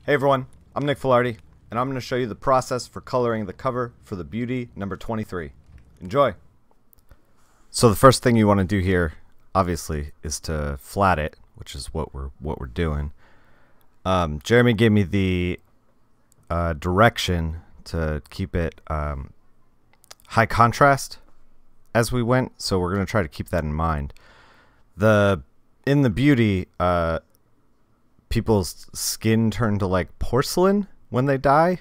Hey everyone, I'm Nick Filardi, and I'm going to show you the process for coloring the cover for the Beauty number 23. Enjoy! So the first thing you want to do here, obviously, is to flat it, which is what we're doing. Jeremy gave me the direction to keep it high contrast as we went, so we're going to try to keep that in mind. In the Beauty, people's skin turn to like porcelain when they die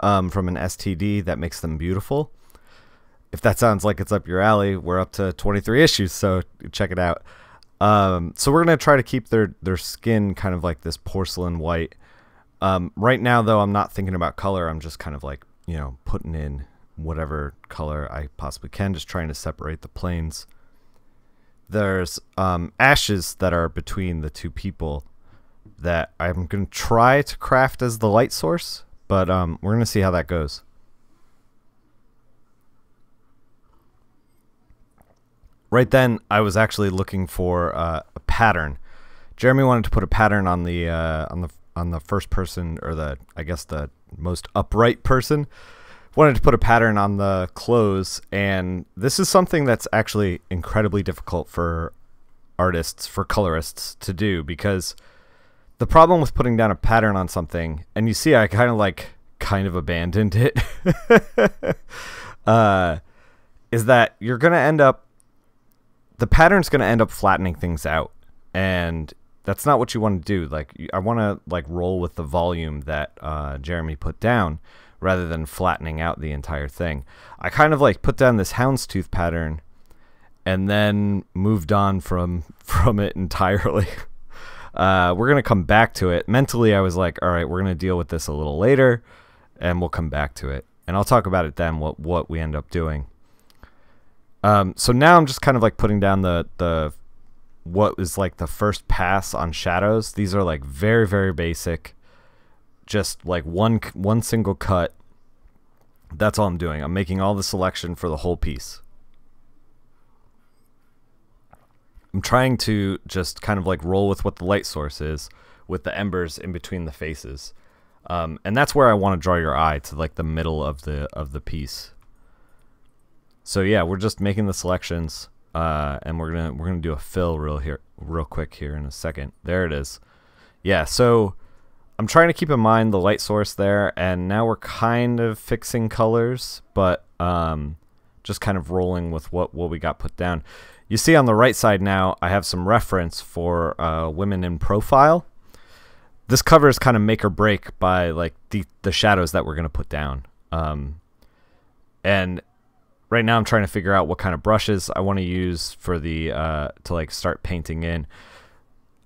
from an STD that makes them beautiful. If that sounds like it's up your alley, we're up to 23 issues, so check it out. So we're going to try to keep their skin kind of like this porcelain white. Right now, though, I'm not thinking about color. I'm just kind of like, you know, putting in whatever color I possibly can, just trying to separate the planes. There's ashes that are between the two people that I'm going to try to craft as the light source, but we're going to see how that goes. Right then, I was actually looking for a pattern. Jeremy wanted to put a pattern on the first person, or I guess the most upright person. Wanted to put a pattern on the clothes, and this is something that's actually incredibly difficult for artists, for colorists to do, because the problem with putting down a pattern on something, and you see I kind of abandoned it, is that you're going to end up, the pattern's going to end up flattening things out, and that's not what you want to do. Like, I want to like roll with the volume that Jeremy put down, rather than flattening out the entire thing. I kind of like put down this houndstooth pattern, and then moved on from it entirely. We're going to come back to it. Mentally, I was like, all right, we're going to deal with this a little later, and we'll come back to it. And I'll talk about it then, what we end up doing. So now I'm just kind of like putting down what is like the first pass on shadows. These are like very, very basic. Just like one single cut. That's all I'm doing. I'm making all the selection for the whole piece. I'm trying to just kind of like roll with what the light source is, with the embers in between the faces, and that's where I want to draw your eye, to like the middle of the piece. So yeah, we're just making the selections, and we're gonna do a fill real quick here in a second. There it is. Yeah. So I'm trying to keep in mind the light source there, and now we're kind of fixing colors, but just kind of rolling with what we got put down. You see on the right side now, I have some reference for women in profile. This cover is kind of make or break by like the shadows that we're going to put down. And right now I'm trying to figure out what kind of brushes I want to use for to like start painting in.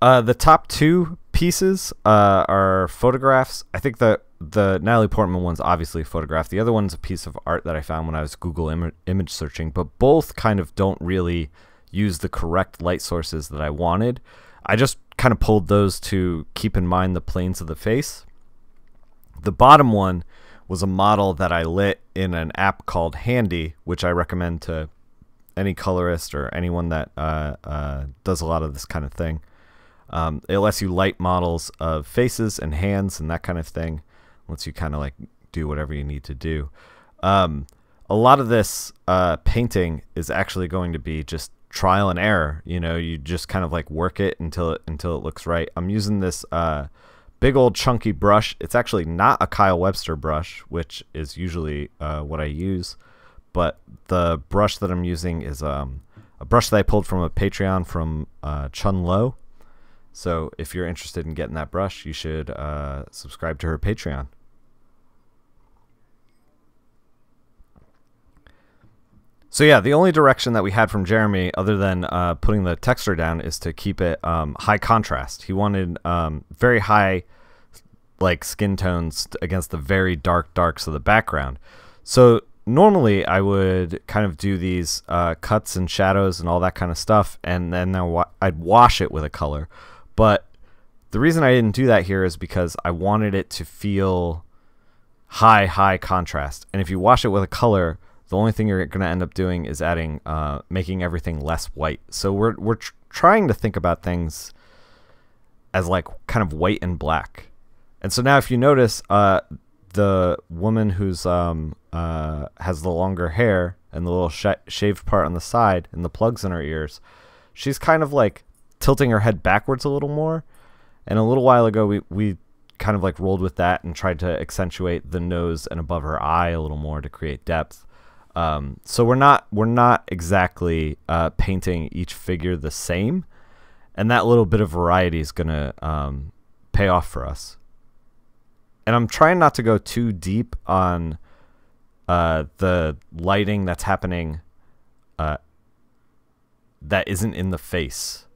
The top two pieces are photographs. I think the Natalie Portman one's obviously a photograph. The other one's a piece of art that I found when I was Google image searching, but both kind of don't really use the correct light sources that I wanted. I just kind of pulled those to keep in mind the planes of the face. The bottom one was a model that I lit in an app called Handy, which I recommend to any colorist or anyone that does a lot of this kind of thing. It lets you light models of faces and hands and that kind of thing. Lets you kind of like do whatever you need to do. A lot of this painting is actually going to be just trial and error. You know, you just kind of like work it until it looks right. I'm using this big old chunky brush. It's actually not a Kyle Webster brush, which is usually what I use, but the brush that I'm using is a brush that I pulled from a Patreon from Chun Lo. So if you're interested in getting that brush, you should subscribe to her Patreon. So yeah, the only direction that we had from Jeremy, other than putting the texture down, is to keep it high contrast. He wanted very high like skin tones against the very darks of the background. So normally I would kind of do these cuts and shadows and all that kind of stuff, and then I'd wash it with a color. But the reason I didn't do that here is because I wanted it to feel high contrast. And if you wash it with a color, the only thing you're going to end up doing is adding, making everything less white. So we're trying to think about things as like kind of white and black. And so now if you notice, the woman who's has the longer hair and the little shaved part on the side and the plugs in her ears, she's kind of like tilting her head backwards a little more. And a little while ago, we kind of like rolled with that and tried to accentuate the nose and above her eye a little more to create depth. So we're not exactly painting each figure the same, and that little bit of variety is gonna pay off for us. And I'm trying not to go too deep on the lighting that's happening that isn't in the face.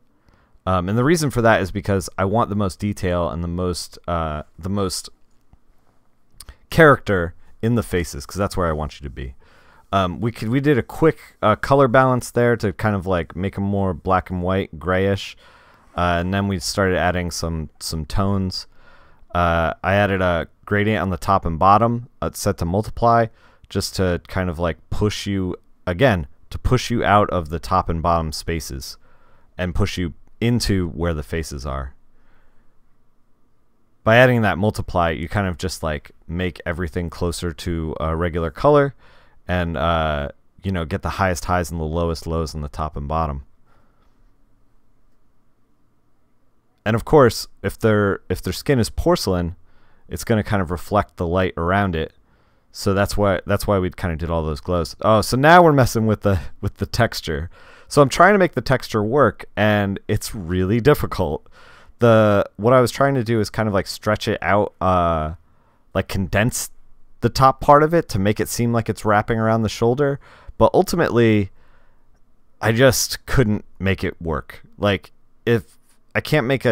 And the reason for that is because I want the most detail and the most character in the faces, because that's where I want you to be. We did a quick color balance there to kind of like make them more black and white, grayish, and then we started adding some tones. I added a gradient on the top and bottom, set to multiply, just to kind of like push you out of the top and bottom spaces and push you into where the faces are. By adding that multiply, you kind of just like make everything closer to a regular color, and you know, get the highest highs and the lowest lows on the top and bottom. And of course, if their skin is porcelain, it's going to kind of reflect the light around it. So that's why we kind of did all those glows. Oh, so now we're messing with the texture. So I'm trying to make the texture work, and it's really difficult. What I was trying to do is kind of like stretch it out, like condense the top part of it to make it seem like it's wrapping around the shoulder. But ultimately, I just couldn't make it work. Like, if I can't make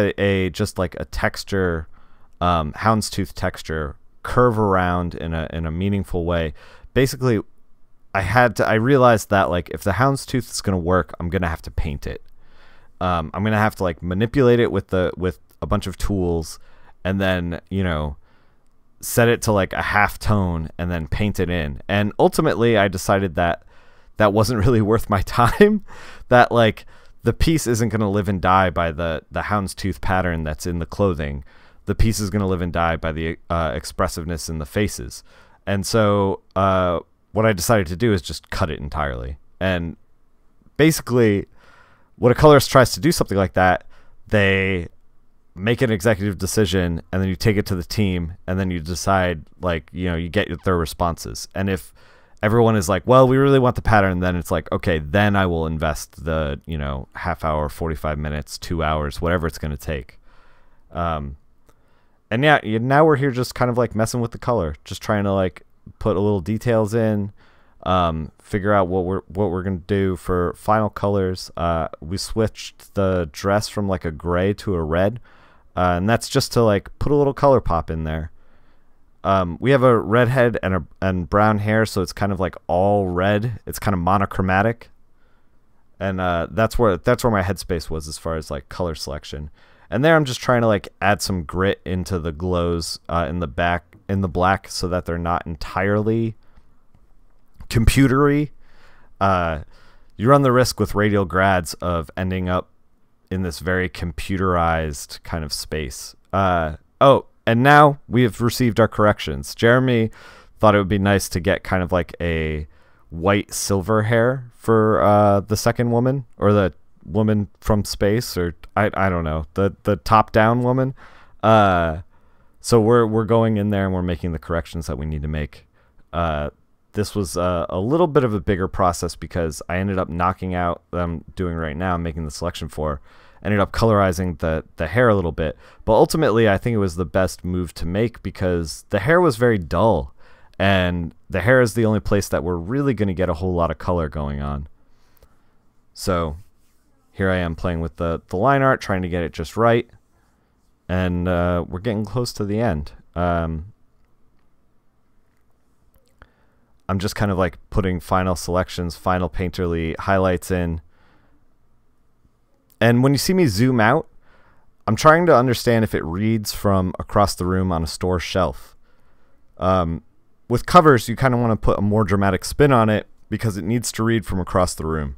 just like a texture, houndstooth texture, curve around in a meaningful way. Basically, I realized that like if the houndstooth is gonna work, I'm gonna have to paint it. I'm gonna have to like manipulate it with a bunch of tools, and then, you know, set it to like a half tone and then paint it in. And ultimately, I decided that that wasn't really worth my time. That like the piece isn't going to live and die by the houndstooth pattern that's in the clothing. The piece is going to live and die by the expressiveness in the faces. And so what I decided to do is just cut it entirely. And basically, when a colorist tries to do something like that, they make an executive decision, and then you take it to the team, and then you decide, like, you know, you get their responses. And if everyone is like, well, we really want the pattern, then it's like, okay, then I will invest the, you know, half hour, 45 minutes, 2 hours, whatever it's going to take. And yeah, now we're here just kind of like messing with the color, just trying to like put a little details in, figure out what we're going to do for final colors. We switched the dress from like a gray to a red, and that's just to like put a little color pop in there. We have a redhead and brown hair, so it's kind of like all red. It's kind of monochromatic, and that's where my headspace was as far as like color selection. And there, I'm just trying to like add some grit into the glows in the black, so that they're not entirely computery. You run the risk with radial grads of ending up in this very computerized kind of space. Oh, and now we have received our corrections. Jeremy thought it would be nice to get kind of like a white silver hair for the second woman, or the woman from space, or I don't know, the top down woman. So we're going in there and we're making the corrections that we need to make. This was a little bit of a bigger process because I ended up knocking out what I'm doing right now, making the selection for. Ended up colorizing the hair a little bit, but ultimately I think it was the best move to make because the hair was very dull, and the hair is the only place that we're really going to get a whole lot of color going on. So here I am playing with the line art, trying to get it just right, and we're getting close to the end. I'm just kind of like putting final selections, final painterly highlights in. And when you see me zoom out, I'm trying to understand if it reads from across the room on a store shelf. With covers, you kind of want to put a more dramatic spin on it because it needs to read from across the room.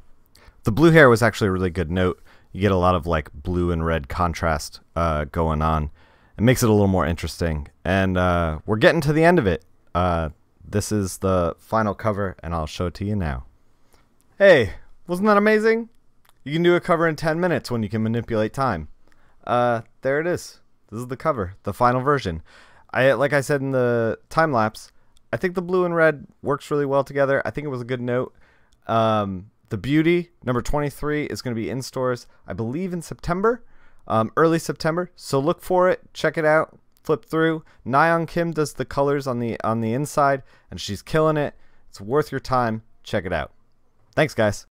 The blue hair was actually a really good note. You get a lot of like blue and red contrast going on. It makes it a little more interesting. And we're getting to the end of it. This is the final cover, and I'll show it to you now. Hey, wasn't that amazing? You can do a cover in 10 minutes when you can manipulate time. There it is. This is the cover, the final version. Like I said in the time lapse, I think the blue and red works really well together. I think it was a good note. The Beauty, number 23, is going to be in stores, I believe, in September, early September. So look for it. Check it out. Flip through. Nyeon Kim does the colors on the inside, and she's killing it. It's worth your time. Check it out. Thanks, guys.